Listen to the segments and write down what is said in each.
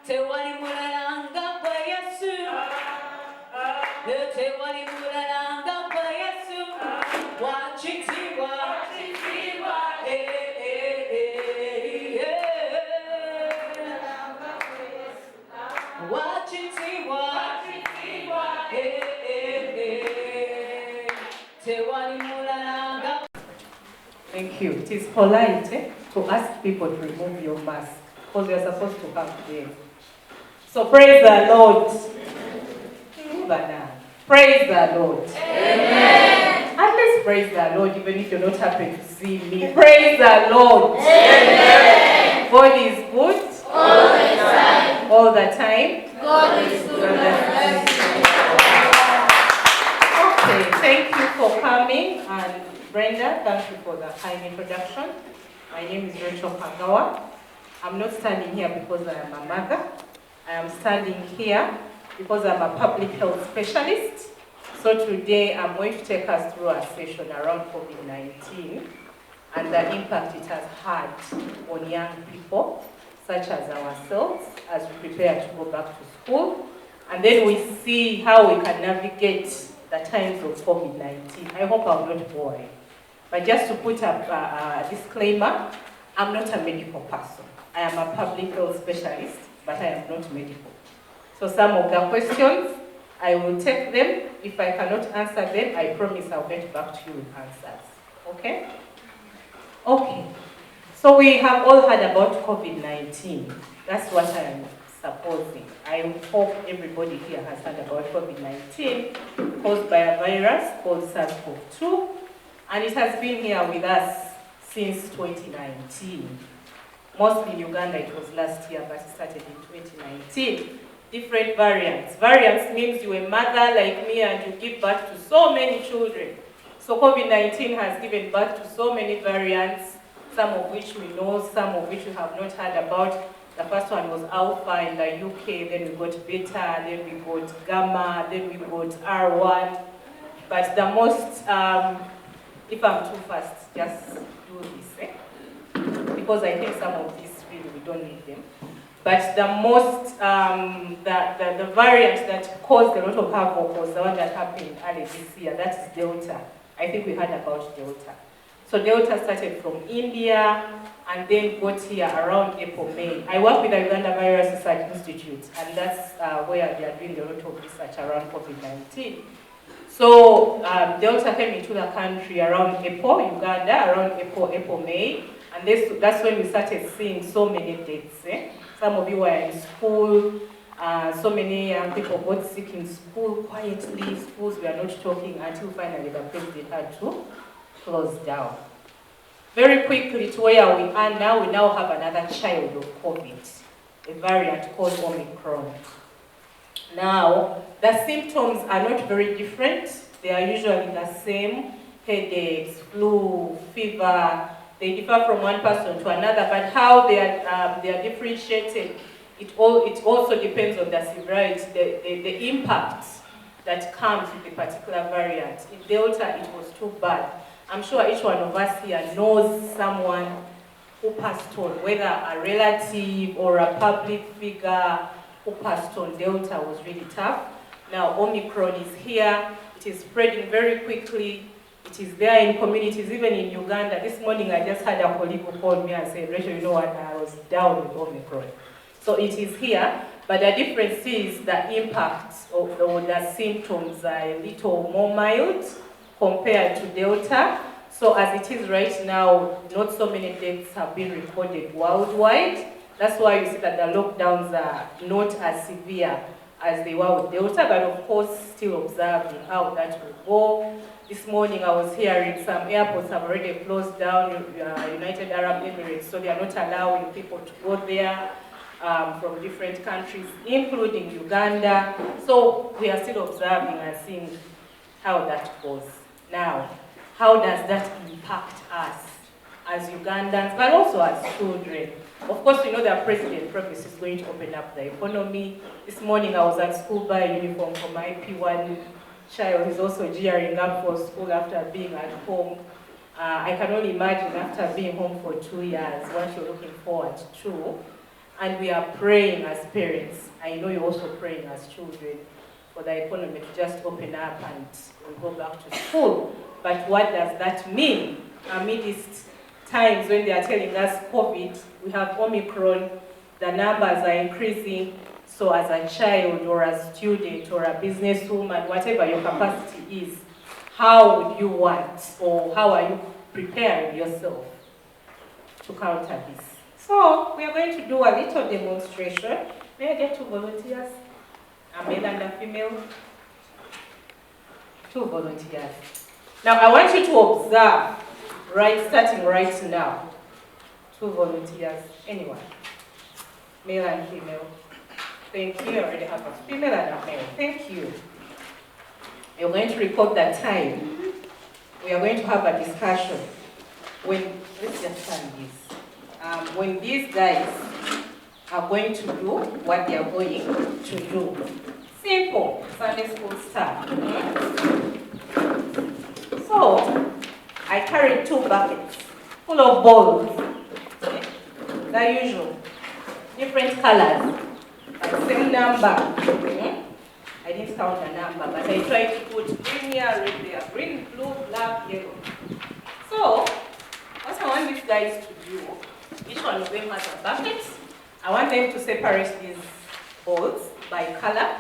tewali mulalanga kwa Yesu, tewali mulalanga kwa Yesu, wachitibwa, wachitibwa, tewali mulalanga. Thank you. It is polite to ask people to remove your mask because you are supposed to have them. So praise the Lord. Praise the Lord. Amen. At least praise the Lord, even if you're not happy to see me. Praise the Lord. Amen. God is good. All the time. All the time. God is good. Okay, thank you for coming. And Brenda, thank you for the kind introduction. My name is Racheal Kagawa. I'm not standing here because I am a mother. I am standing here because I'm a public health specialist. So today I'm going to take us through a session around COVID-19 and the impact it has had on young people, such as ourselves, as we prepare to go back to school. And then we see how we can navigate the times of COVID-19. I hope I'm not boring. But just to put up a disclaimer, I'm not a medical person. I am a public health specialist, but I am not medical. So some of the questions, I will take them. If I cannot answer them, I promise I'll get back to you with answers. Okay? Okay. So we have all heard about COVID-19. That's what I am supposing. I hope everybody here has heard about COVID-19 caused by a virus called SARS-CoV-2. And it has been here with us since 2019. Mostly in Uganda it was last year, but it started in 2019. Different variants. Variants means you're a mother like me and you give birth to so many children. So COVID-19 has given birth to so many variants, some of which we know, some of which we have not heard about. The first one was Alpha in the UK, then we got Beta, then we got Gamma, then we got R1. But the most, if I'm too fast, just do this, because I think some of these really we don't need them. But the most, the variant that caused a lot of havoc was the one that happened early this year. That is Delta. I think we heard about Delta. So Delta started from India and then got here around April, May. I work with the Uganda Virus Research Institute, and that's where they are doing a lot of research around COVID-19. So Delta came into the country around April, Uganda, around April, May, and that's when we started seeing so many deaths. Some of you were in school, so many young people got sick in school quietly. Schools were not talking until finally the president had to close down. Very quickly to where we are now, we now have another child of COVID, a variant called Omicron. Now, the symptoms are not very different. They are usually the same: headaches, flu, fever. They differ from one person to another, but how they are differentiated, it also depends on the severity, the impact that comes with the particular variant. In Delta, it was too bad. I'm sure each one of us here knows someone who passed on, whether a relative or a public figure who passed on. Delta was really tough. Now Omicron is here. It is spreading very quickly. It is there in communities, even in Uganda. This morning I just had a colleague who called me and said, Racheal, you know what, I was down with Omicron. So it is here, but the difference is the impact of the symptoms are a little more mild compared to Delta. So as it is right now, not so many deaths have been recorded worldwide. That's why you see that the lockdowns are not as severe as they were with Delta, but of course still observing how that will go. This morning I was hearing some airports have already closed down, United Arab Emirates, so they are not allowing people to go there from different countries, including Uganda. So we are still observing and seeing how that goes. Now, how does that impact us as Ugandans, but also as children? Of course, we know that President promised is going to open up the economy. This morning I was at school buying uniform for my P1 child. He's also gearing up for school after being at home. I can only imagine after being home for 2 years what you're looking forward to. And we are praying as parents. I know you're also praying as children for the economy to just open up and we go back to school. But what does that mean amidst times when they are telling us COVID, we have Omicron, the numbers are increasing, so as a child or a student or a businesswoman, whatever your capacity is, how would you want or how are you preparing yourself to counter this? So we are going to do a little demonstration. May I get 2 volunteers? A male and a female? 2 volunteers. Now I want you to observe, starting right now. 2 volunteers. Anyone? Male and female. Thank you. I already have a female and a male. Thank you. You're going to record that time. We are going to have a discussion. Let's just turn this. When these guys are going to do what they are going to do. Simple Sunday school stuff. So, I carried 2 buckets full of balls. Okay? The usual. Different colors. Same number. I didn't count the number, but I tried to put green here, red there. Green, blue, black, yellow. So, what I want these guys to do, each one of them has a bucket. I want them to separate these balls by color.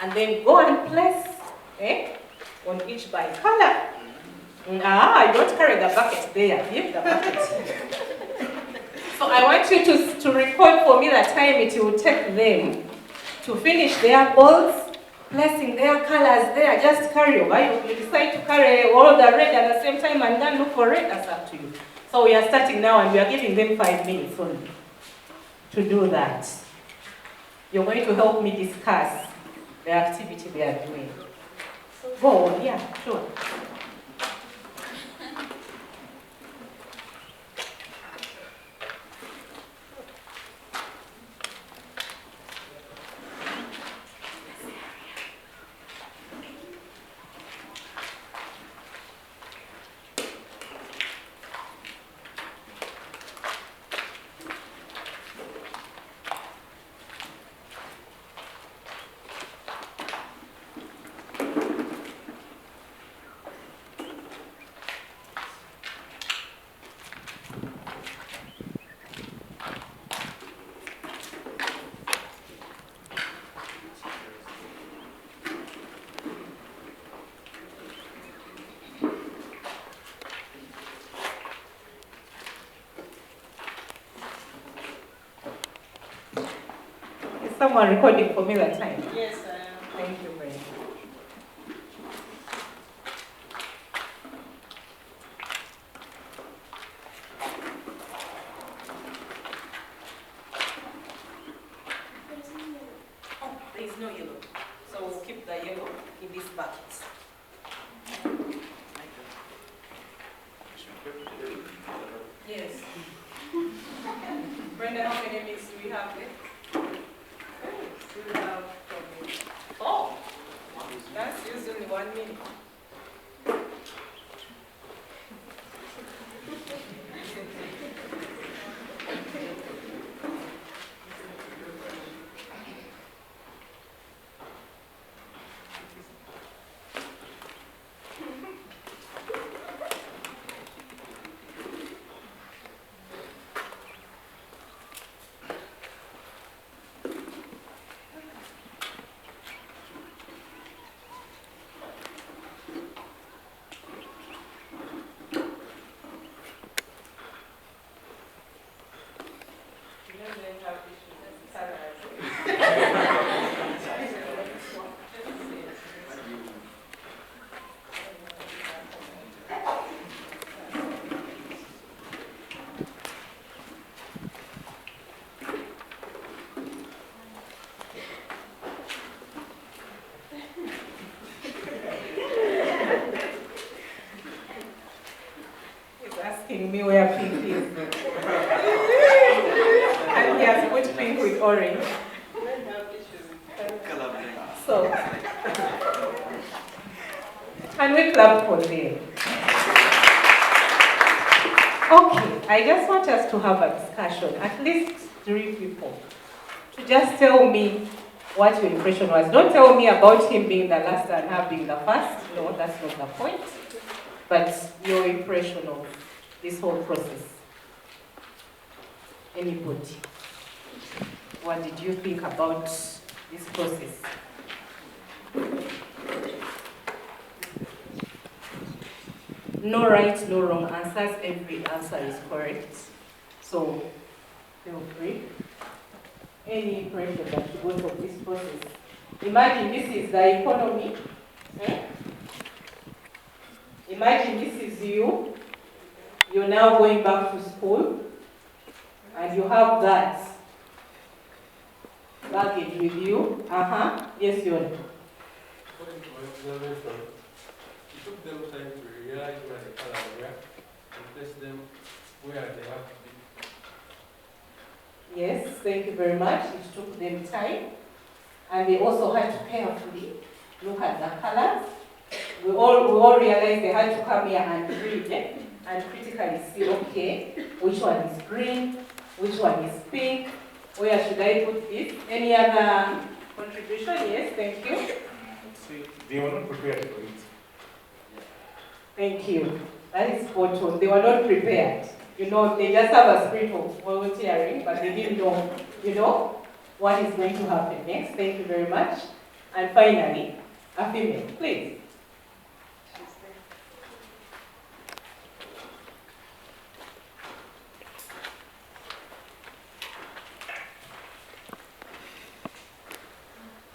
And then go and place on each by color. I don't carry the bucket there. Leave the bucket. So I want you to record for me the time it will take them to finish their balls, placing their colors there. Just carry over. You decide to carry all the red at the same time and then look for red. That's up to you. So we are starting now and we are giving them 5 minutes only to do that. You're going to help me discuss the activity they are doing. Go on, yeah, sure. Someone recording for me that time? Yes, I am. Thank you very much. Oh, there is no yellow. So we'll keep the yellow in this bucket. Yes. Brenda, how many minutes do we have left? Oh, that's usually 1 minute. Asking me where pink is. And he has put pink with orange. So, can we clap for them? Okay, I just want us to have a discussion, at least 3 people, to just tell me what your impression was. Don't tell me about him being the last and her being the first. No, that's not the point. But your impression of this whole process. Anybody? What did you think about this process? No right, no wrong answers. Every answer is correct. So, feel free. Any pressure that you go through this process. Imagine this is the economy. Imagine this is you. You're now going back to school. And you have that baggage with you. Yes, Yon. According to my observation, it took them time to realize where the colors were and place them where they have to be. Yes, thank you very much. It took them time. And they also had to carefully look at the colors. We all realized they had to come here and read and critically see, okay, which one is green, which one is pink, where should I put this? Any other contribution? Yes, thank you. See, they were not prepared for it. Thank you. That is spot on. They were not prepared. You know, they just have a spirit of volunteering, but they didn't know, what is going to happen next. Thank you very much. And finally, a female, please.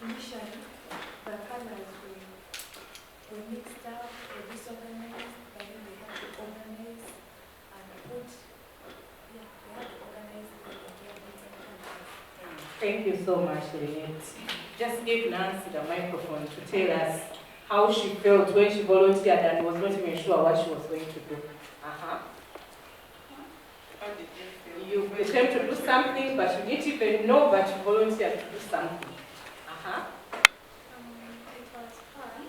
Initially, the colors were mixed up, were disorganized, but then they had to organize and put, they had to organize the different colors. Thank you so much, Lynette. Just give Nancy the microphone to tell us how she felt when she volunteered and was not even sure what she was going to do. How did you feel? You attempt to do something, but you didn't even know, but you volunteered to do something. It was fun.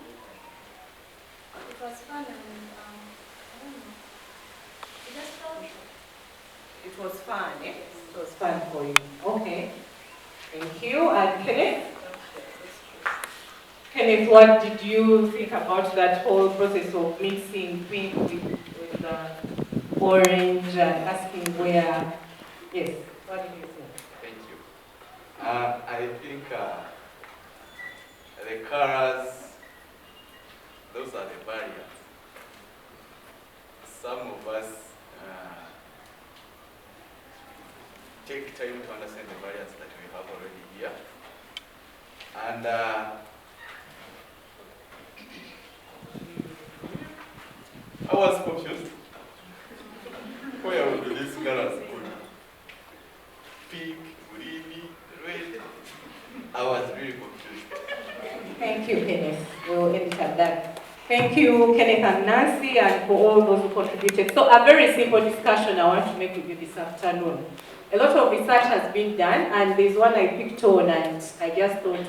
It was fun and I don't know. It just felt. It was fun, eh? It was fun for you. Okay. Thank you. And Kenneth? Kenneth, what did you think about that whole process of mixing pink with orange and asking where? Yes. What did you think? Thank you. I think the colors, those are the barriers. Some of us take time to understand the barriers that we have already here. And I was confused. Where would these colors go? Pink, green, red. I was really confused. Thank you, Kenneth. We'll edit that. Thank you, Kenneth and Nancy, and for all those who contributed. So a very simple discussion I want to make with you this afternoon. A lot of research has been done, and there's one I picked on, and I just thought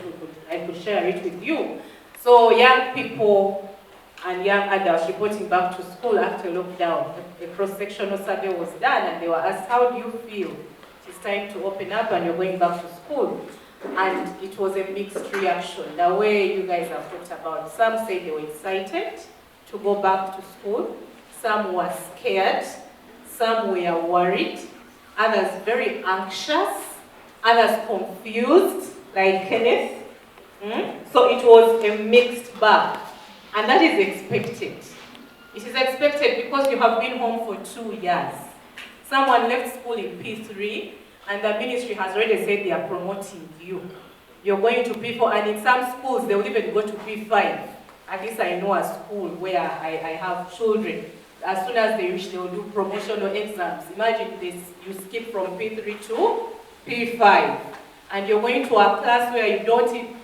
I could share it with you. So young people and young adults reporting back to school after lockdown, a cross-sectional survey was done, and they were asked, how do you feel? It's time to open up and you're going back to school. And it was a mixed reaction, the way you guys have talked about. Some said they were excited to go back to school. Some were scared. Some were worried. Others very anxious. Others confused, like Kenneth. So it was a mixed bag. And that is expected. It is expected because you have been home for 2 years. Someone left school in P3, and the ministry has already said they are promoting you. You're going to P4, and in some schools, they will even go to P5. At least I know a school where I have children. As soon as they reach, they will do promotional exams. Imagine this, you skip from P3 to P5. And you're going to a class where you don't,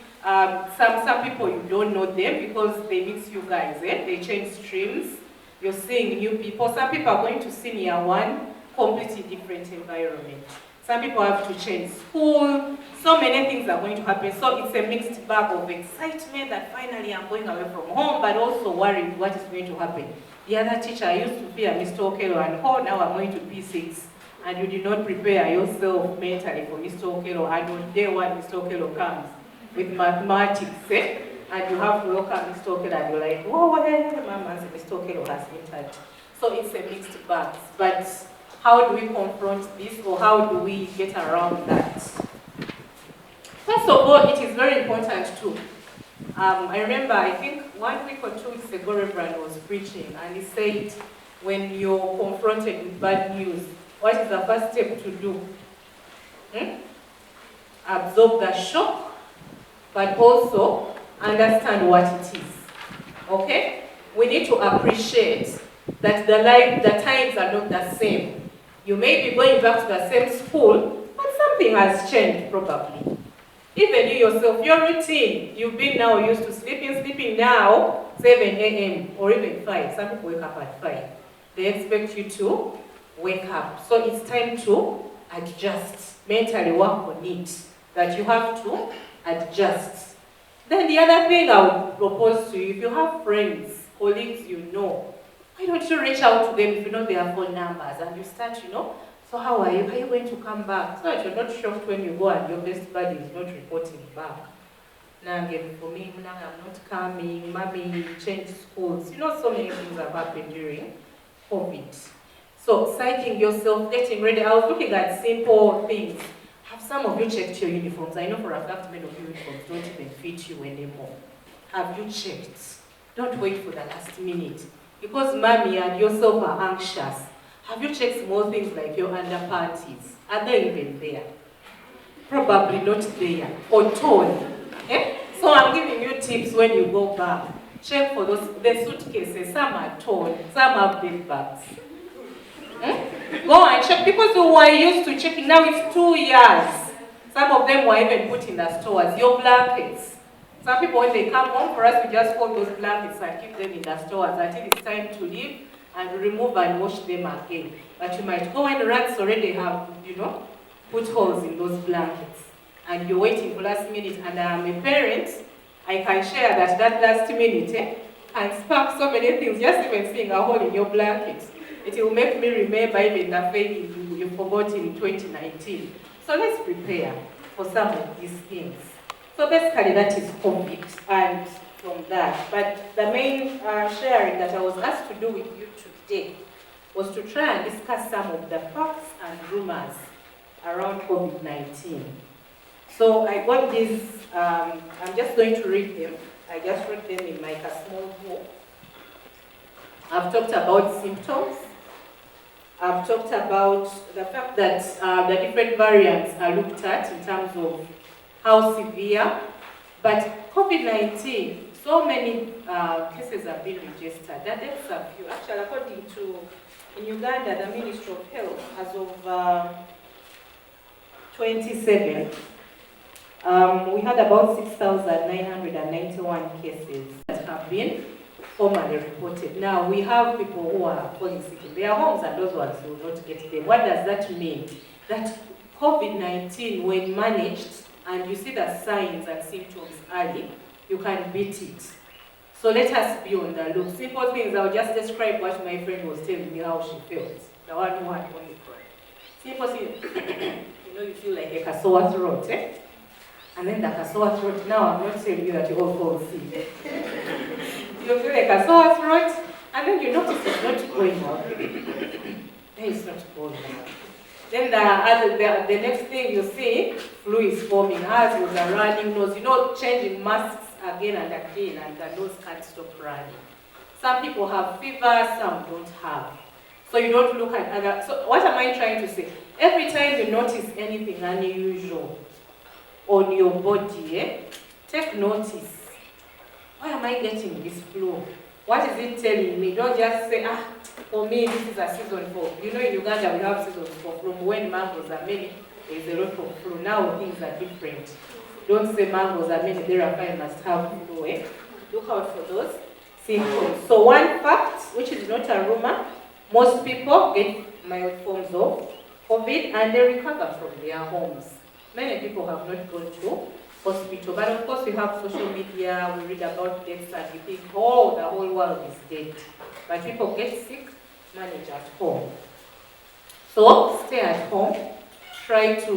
some people you don't know them because they mix you guys, They change streams. You're seeing new people. Some people are going to senior one, completely different environment. Some people have to change school. So many things are going to happen. So it's a mixed bag of excitement that finally I'm going away from home, but also worried what is going to happen. the other teacher used to fear Mr. Okelo, and oh, now I'm going to P6, and you did not prepare yourself mentally for Mr. Okelo, and on day one, Mr. Okelo comes with mathematics, and you have to welcome Mr. Okelo, and you're like, oh, well, Mama, Mr. Okelo has entered. So it's a mixed bag. But how do we confront this, or how do we get around that? First of all, it is very important too. I remember, I think 1 week or 2 weeks ago, Reverend was preaching, and he said, when you're confronted with bad news, what is the first step to do? Absorb the shock, but also understand what it is. Okay? We need to appreciate that the times are not the same. You may be going back to the same school, but something has changed probably. Even you yourself, your routine, you've been now used to sleeping now, 7 a.m. or even 5. Some people wake up at 5. They expect you to wake up. So it's time to adjust, mentally work on it, that you have to adjust. Then the other thing I would propose to you, if you have friends, colleagues you know, why don't you reach out to them if you know their phone numbers, and you start, so how are you? Are you going to come back? So that you're not shocked when you go and your best buddy is not reporting back. For me, I'm not coming, mommy changed schools. So many things have happened during COVID. So psyching yourself, getting ready. I was looking at simple things. Have some of you checked your uniforms? I know for a fact many of your uniforms don't even fit you anymore. Have you checked? Don't wait for the last minute. Because mommy and yourself are anxious. Have you checked small things like your underpanties? Are they even there? Probably not there. Or torn. So I'm giving you tips when you go back. Check for the suitcases. Some are torn. Some have big bags. Go and check. People who are used to checking, now it's 2 years. Some of them were even put in the stores. Your blankets. Some people, when they come home, for us, we just fold those blankets and keep them in the stores until it's time to leave, and remove and wash them again. But you might go when rats already have, put holes in those blankets. And you're waiting for last minute, and I'm a parent, I can share that last minute can spark so many things. Just even seeing a hole in your blanket, it will make me remember even the thing you forgot in 2019. So let's prepare for some of these things. So basically that is COVID, and from that. But the main sharing that I was asked to do with you today was to try and discuss some of the facts and rumors around COVID-19. So I got these, I'm just going to read them. I just read them in like a small book. I've talked about symptoms. I've talked about the fact that the different variants are looked at in terms of how severe. But COVID-19, so many cases have been registered. The deaths are few. Actually, according to, in Uganda, the Ministry of Health, as of 27, we had about 6,991 cases that have been formally reported. Now, we have people who are falling sick in their homes, and those ones will not get them. What does that mean? That COVID-19, when managed, and you see the signs and symptoms early, you can beat it. So let us be on the look. Simple things, I'll just describe what my friend was telling me how she felt. The one who had Omicron. Simple things, you feel like a Kagawa throat, And then the Kagawa throat, now I'm not telling you that you all fall sick. You feel like a sore throat, and then you notice it's not going out. Then it's not going out. Then the next thing you see, flu is forming, eyes with a running nose, changing masks again and again, and the nose can't stop running. Some people have fever, some don't have. So you don't look at other. So what am I trying to say? Every time you notice anything unusual on your body, take notice. Why am I getting this flu? What is it telling me? Don't just say, for me, this is a season for. In Uganda, we have seasons for flu. When mangoes are many, there is a lot of flu. Now things are different. Don't say mangoes are many, therefore I must have flu. Look out for those symptoms. So one fact, which is not a rumor, most people get mild forms of COVID and they recover from their homes. Many people have not gone to hospital. But of course, we have social media, we read about deaths, and we think, oh, the whole world is dead. But people get sick, manage at home. So stay at home. Try to,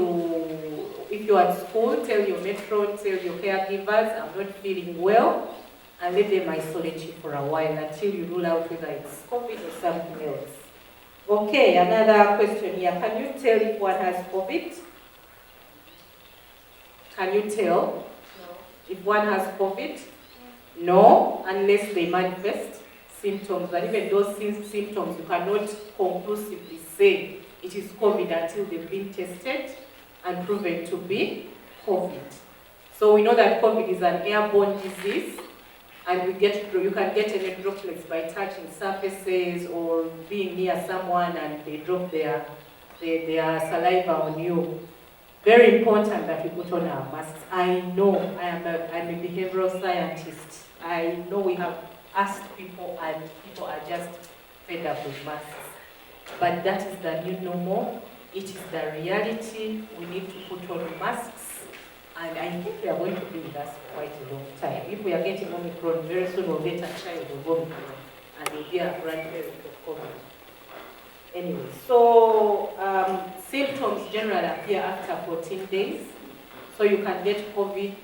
if you're at school, tell your matron, tell your caregivers, I'm not feeling well, and let them isolate you for a while until you rule out whether it's COVID or something else. Okay, another question here. Can you tell if one has COVID? Can you tell if one has COVID? No, unless they manifest symptoms. And even those symptoms, you cannot conclusively say it is COVID until they've been tested and proven to be COVID. So we know that COVID is an airborne disease, and you can get any droplets by touching surfaces or being near someone and they drop their saliva on you. Very important that we put on our masks. I know, I'm a behavioral scientist. I know we have asked people and people are just fed up with masks. But that is the new normal. It is the reality. We need to put on masks. And I think we are going to be with us for quite a long time. If we are getting Omicron, very soon we'll get a child of Omicron and we'll be a grandparent of COVID. Anyway, so symptoms generally appear after 14 days. So you can get COVID,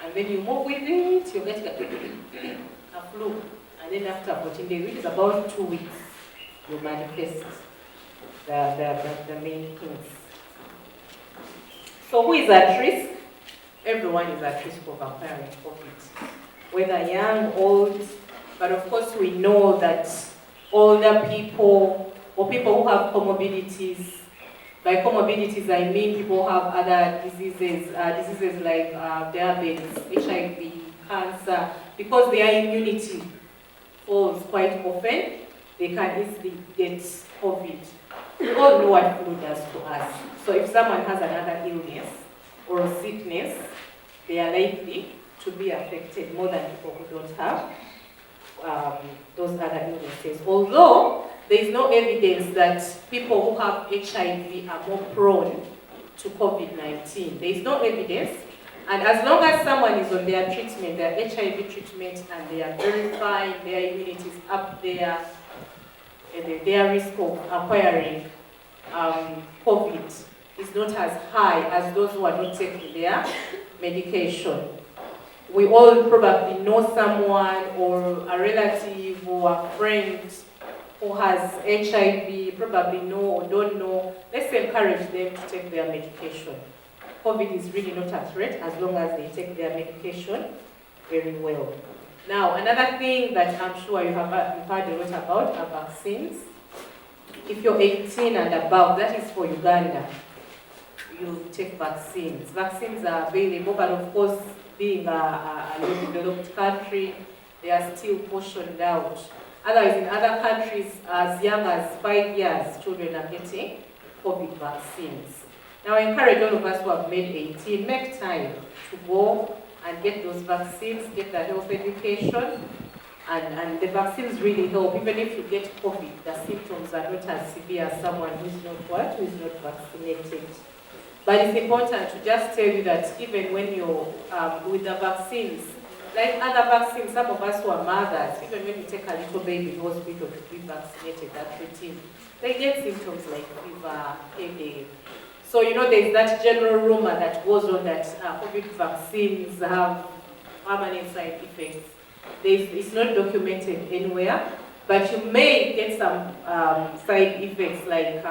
and when you move with it, you get a flu. And then after 14 days, which is about 2 weeks, you manifest the main things. So who is at risk? Everyone is at risk of acquiring COVID, whether young, old, but of course we know that older people or people who have comorbidities. By comorbidities, I mean people who have other diseases like diabetes, HIV, cancer, because their immunity falls quite often, they can easily get COVID. We all know what flu does to us. So if someone has another illness or a sickness, they are likely to be affected more than people who don't have those other illnesses. Although there is no evidence that people who have HIV are more prone to COVID-19. There is no evidence. And as long as someone is on their treatment, their HIV treatment, and they are very fine, their immunity is up there, and their risk of acquiring COVID is not as high as those who are not taking their medication. We all probably know someone or a relative or a friend who has HIV, probably know or don't know. Let's encourage them to take their medication. COVID is really not a threat as long as they take their medication very well. Now, another thing that I'm sure you have heard a lot about are vaccines. If you're 18 and above, that is for Uganda, you take vaccines. Vaccines are available, but of course, being a low-developed country, they are still portioned out. Otherwise, in other countries, as young as 5 years, children are getting COVID vaccines. Now, I encourage all of us who have made 18, make time to go and get those vaccines, get the health education, and the vaccines really help. Even if you get COVID, the symptoms are not as severe as someone who is not vaccinated. But it's important to just tell you that even when you're with the vaccines, like other vaccines, some of us who are mothers, even when you take a little baby in hospital to be vaccinated, that routine, they get symptoms like fever, headache. So, you know, there's that general rumor that goes on that COVID vaccines have permanent side effects. It's not documented anywhere, but you may get some side effects like,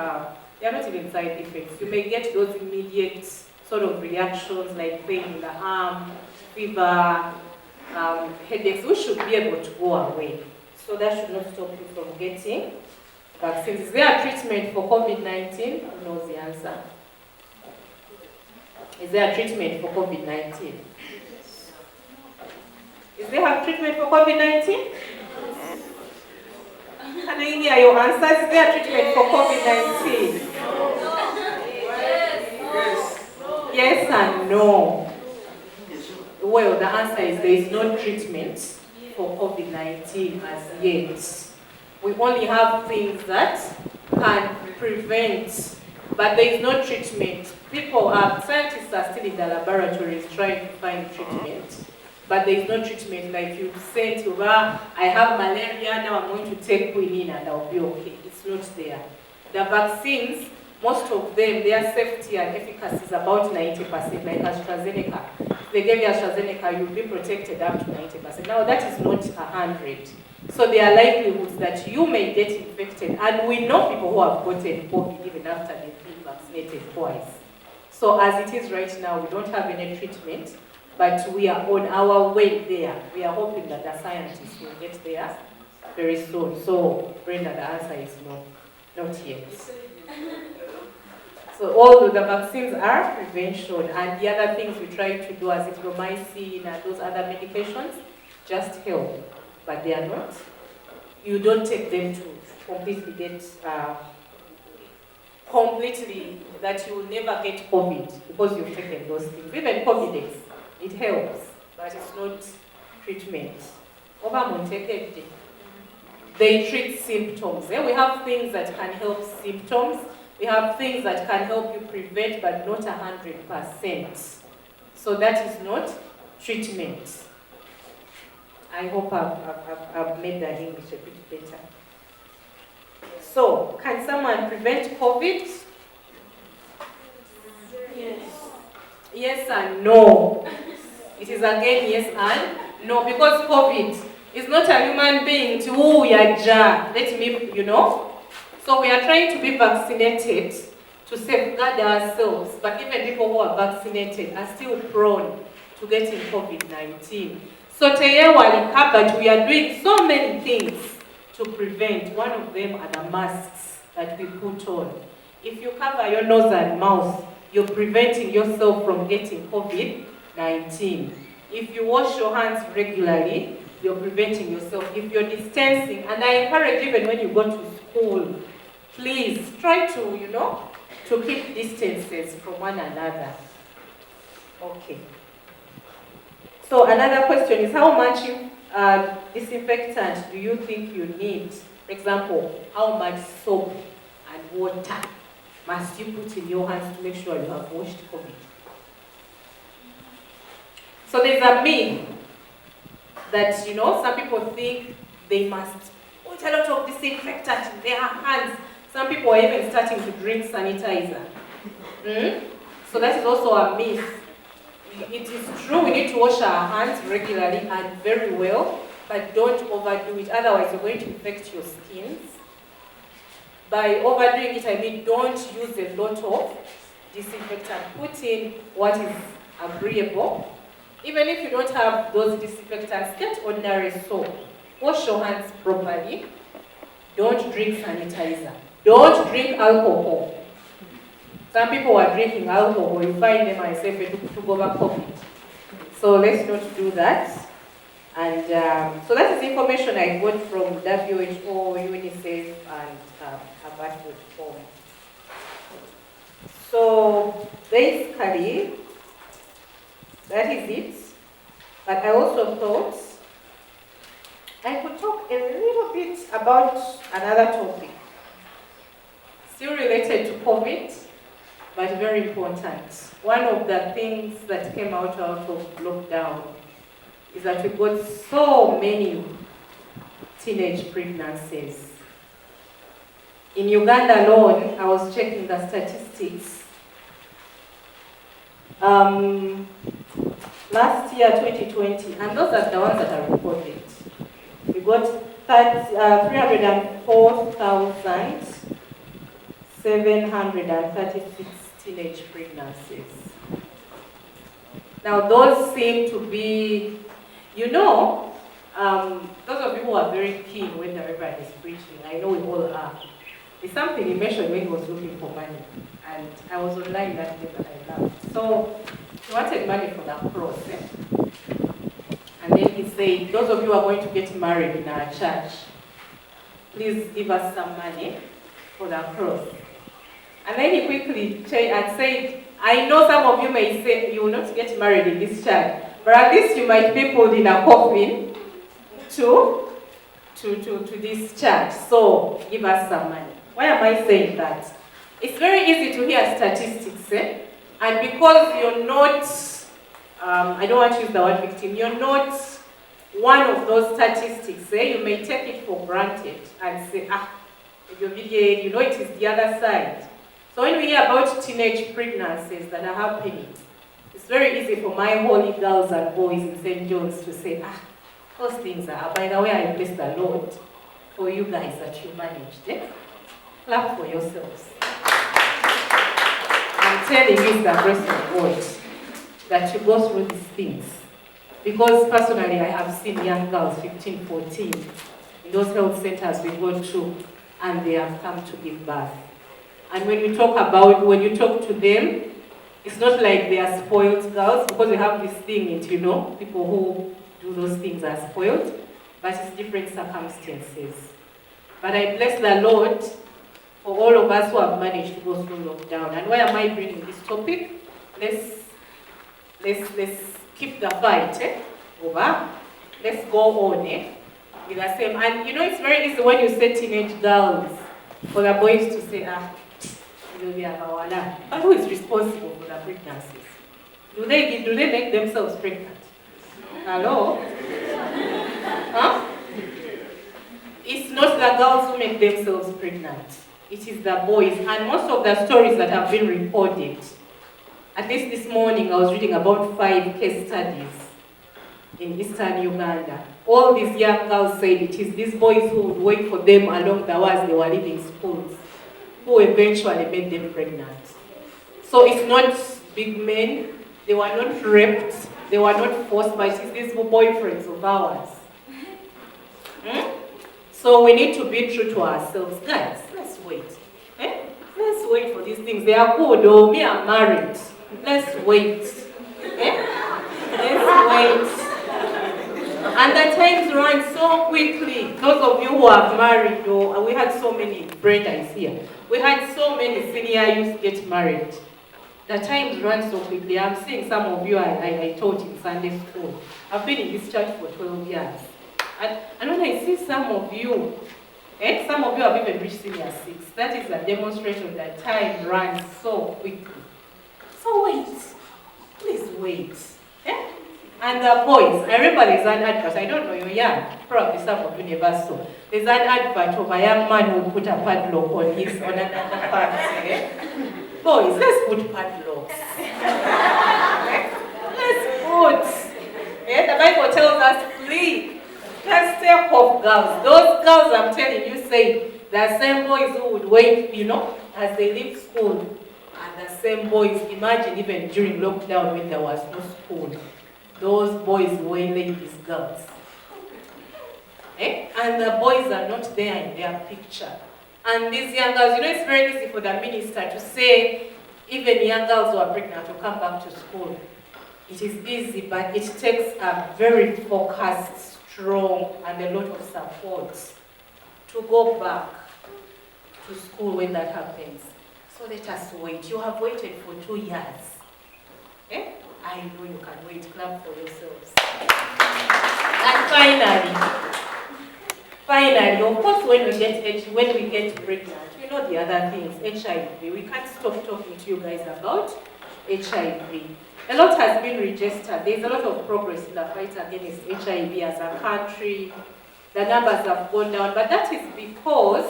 they're not even side effects. You may get those immediate sort of reactions like pain in the arm, fever, headaches, which should be able to go away. So that should not stop you from getting vaccines. Is there a treatment for COVID-19? Who knows the answer? Is there a treatment for COVID-19? Is there a treatment for COVID-19? Can I hear your answers? Is there a treatment for COVID-19? Yes and no. Well, the answer is there is no treatment for COVID-19 as yet. We only have things that can prevent, but there is no treatment. Scientists are still in the laboratories trying to find treatment. But there is no treatment like you say to her, I have malaria, now I'm going to take quinine and I'll be okay. It's not there. The vaccines, most of them, their safety and efficacy is about 90%, like AstraZeneca. If they gave you AstraZeneca, you'll be protected up to 90%. Now that is not 100. So there are likelihoods that you may get infected, and we know people who have gotten COVID even after they've been vaccinated twice. So as it is right now, we don't have any treatment, but we are on our way there. We are hoping that the scientists will get there very soon. So Brenda, the answer is no, not yet. So all the vaccines are prevention, and the other things we try to do, azithromycin and those other medications, just help, but they are not. You don't take them to completely get, that you will never get COVID because you've taken those things. Even COVID, it helps, but it's not treatment. They treat symptoms. We have things that can help symptoms. We have things that can help you prevent, but not 100%. So that is not treatment. I hope I've made the English a bit better. So, can someone prevent COVID? Yes. Yes and no. It is again yes and no, because COVID is not a human being to who we are let me, So we are trying to be vaccinated to safeguard ourselves, but even people who are vaccinated are still prone to getting COVID-19. So but we are doing so many things to prevent. One of them are the masks that we put on. If you cover your nose and mouth, you're preventing yourself from getting COVID-19. If you wash your hands regularly, you're preventing yourself. If you're distancing, and I encourage even when you go to school, please try to, to keep distances from one another. Okay. So another question is, how much disinfectant do you think you need? For example, how much soap and water must you put in your hands to make sure you have washed COVID? So there's a myth that, some people think they must put a lot of disinfectant in their hands. Some people are even starting to drink sanitizer. So that is also a myth. It is true we need to wash our hands regularly and very well, but don't overdo it, otherwise you're going to infect your skins. By overdoing it, I mean don't use a lot of disinfectant. Put in what is agreeable. Even if you don't have those disinfectants, get ordinary soap. Wash your hands properly. Don't drink sanitizer. Don't drink alcohol. Some people are drinking alcohol, you find them and say to go back home. So let's not do that. And so that is information I got from WHO, UNICEF, and Abat.com. So basically, that is it. But I also thought I could talk a little bit about another topic, still related to COVID, but very important. One of the things that came out of lockdown is that we got so many teenage pregnancies. In Uganda alone, I was checking the statistics. Last year, 2020, and those are the ones that are reported. We got 304,736 teenage pregnancies. Now, those seem to be, those of you who are very keen when the Reverend is preaching, I know we all are. It's something he mentioned when he was looking for money, and I was online that day that I loved. So, he wanted money for the cross. And then he said, those of you who are going to get married in our church, please give us some money for the cross. And then he quickly changed and said, I know some of you may say you will not get married in this church, but at least you might be pulled in a coffin to this church. So give us some money. Why am I saying that? It's very easy to hear statistics. And because you're not, I don't want to use the word victim, you're not one of those statistics, you may take it for granted and say, you know it is the other side. So when we hear about teenage pregnancies that are happening, it's very easy for my holy girls and boys in St. John's to say, those things are, by the way, I bless the Lord for you guys that you managed. Clap for yourselves. I'm telling you, it's the grace of God that you go through these things. Because personally, I have seen young girls, 15, 14, in those health centers we go to, and they have come to give birth. And when you talk to them, it's not like they are spoiled girls, because we have this thing, people who do those things are spoiled, but it's different circumstances. But I bless the Lord for all of us who have managed to go through lockdown. And why am I bringing this topic? Let's keep the fight over. Let's go on with the same. And it's very easy when you say teenage girls for the boys to say, but who is responsible for the pregnancies? Do they make themselves pregnant? Hello? Huh? It's not the girls who make themselves pregnant. It is the boys. And most of the stories that have been reported, at least this morning I was reading about 5 case studies in eastern Uganda. All these young girls said it is these boys who would wait for them along the way as they were leaving schools, who eventually made them pregnant. So it's not big men, they were not raped, they were not forced, but it's these boyfriends of ours. So we need to be true to ourselves. Guys, let's wait. Let's wait for these things. They are good, oh, me, I'm married. Let's wait. Let's wait. And the times run so quickly. Those of you who are married, though, we had so many, Brenda is here. We had so many senior youth get married. The times run so quickly. I'm seeing some of you I taught in Sunday school. I've been in this church for 12 years. And when I see some of you have even reached senior 6, that is a demonstration that time runs so quickly. So wait. Please wait. And the boys, I remember there's an advert, I don't know, you're young, probably some of you never saw. There's an advert of a young man who put a padlock on another part. Boys, let's put padlocks. Let's put. The Bible tells us, flee. Let's take off girls. Those girls I'm telling you say, the same boys who would wait, as they leave school. And the same boys, imagine even during lockdown when there was no school. Those boys waylaid these girls. And the boys are not there in their picture. And these young girls, it's very easy for the minister to say, even young girls who are pregnant to come back to school. It is easy, but it takes a very focused, strong, and a lot of support to go back to school when that happens. So let us wait. You have waited for 2 years. I know you can wait. Clap for yourselves. And finally, of course, when we get pregnant, the other things, HIV. We can't stop talking to you guys about HIV. A lot has been registered. There's a lot of progress in the fight against HIV as a country. The numbers have gone down, but that is because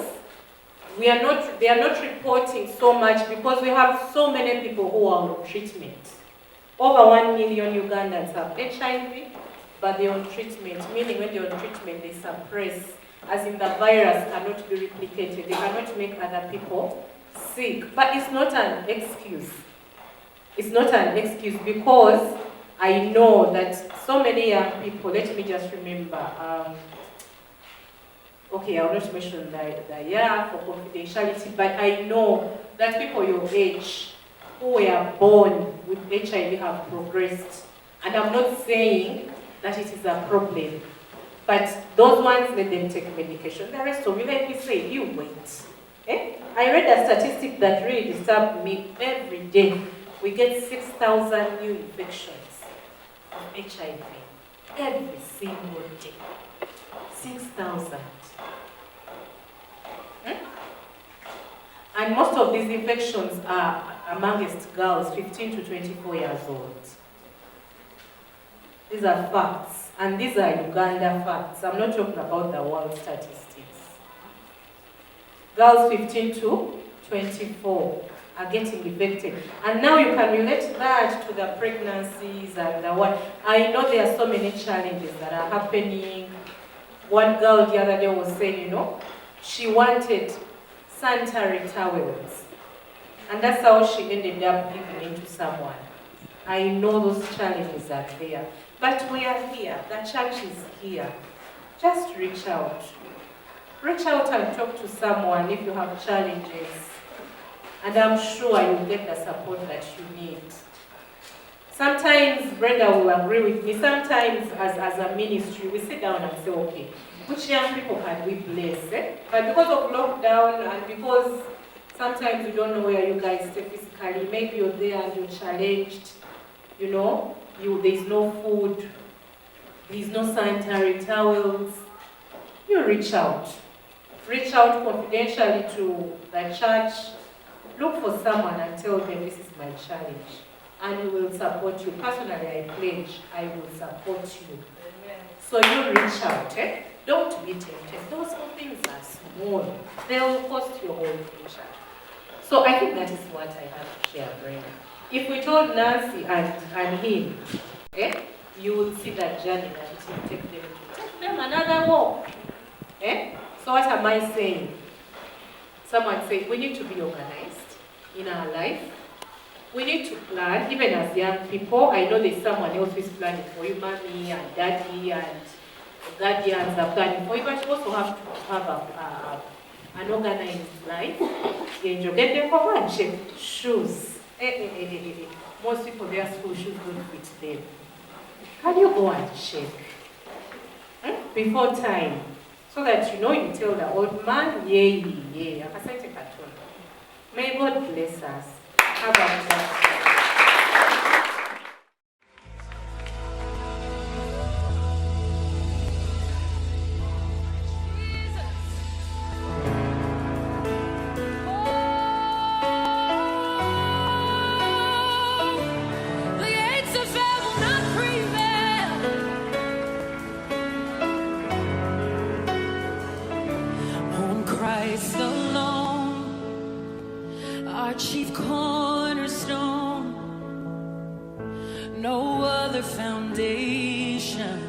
they are not reporting so much because we have so many people who are on treatment. Over 1 million Ugandans have HIV, but they're on treatment, meaning when they're on treatment, they suppress, as in the virus cannot be replicated, they cannot make other people sick. But it's not an excuse. It's not an excuse because I know that so many young people, let me just remember, okay, I'll not mention the year for confidentiality, but I know that people your age who were born with HIV have progressed. And I'm not saying that it is a problem, but those ones, let them take medication. The rest of you, like we say, you wait. I read a statistic that really disturbed me. Every day, we get 6,000 new infections of HIV. Every single day. 6,000. And most of these infections are amongst girls 15 to 24 years old. These are facts, and these are Uganda facts. I'm not talking about the world statistics. Girls 15 to 24 are getting infected. And now you can relate that to the pregnancies and the what. I know there are so many challenges that are happening. One girl the other day was saying, she wanted sanitary towels. And that's how she ended up giving it to someone. I know those challenges are there. But we are here. The church is here. Just reach out. Reach out and talk to someone if you have challenges. And I'm sure you'll get the support that you need. Sometimes Brenda will agree with me. Sometimes as a ministry, we sit down and say, okay, which young people can we bless? But because of lockdown and because sometimes we don't know where you guys stay physically, maybe you're there and you're challenged, there's no food, there's no sanitary towels. You reach out. Reach out confidentially to the church. Look for someone and tell them this is my challenge. And we will support you. Personally, I pledge, I will support you. Amen. So you reach out. Don't be tempted. Those things are small. They will cost your whole future. So I think that is what I have to share, Brenda. If we told Nancy and him, you would see that journey that it will take them to take them another walk. So what am I saying? Someone said we need to be organized in our life. We need to plan, even as young people. I know there's someone else who's planning for you, mommy and daddy and guardians are planning for you, but you also have to have an organized life. Get them for one, shoes. Most people, their school shoes don't fit them. Can you go and check before time? So that you tell the old man, yeah. May God bless us. How about that? Chief cornerstone, no other foundation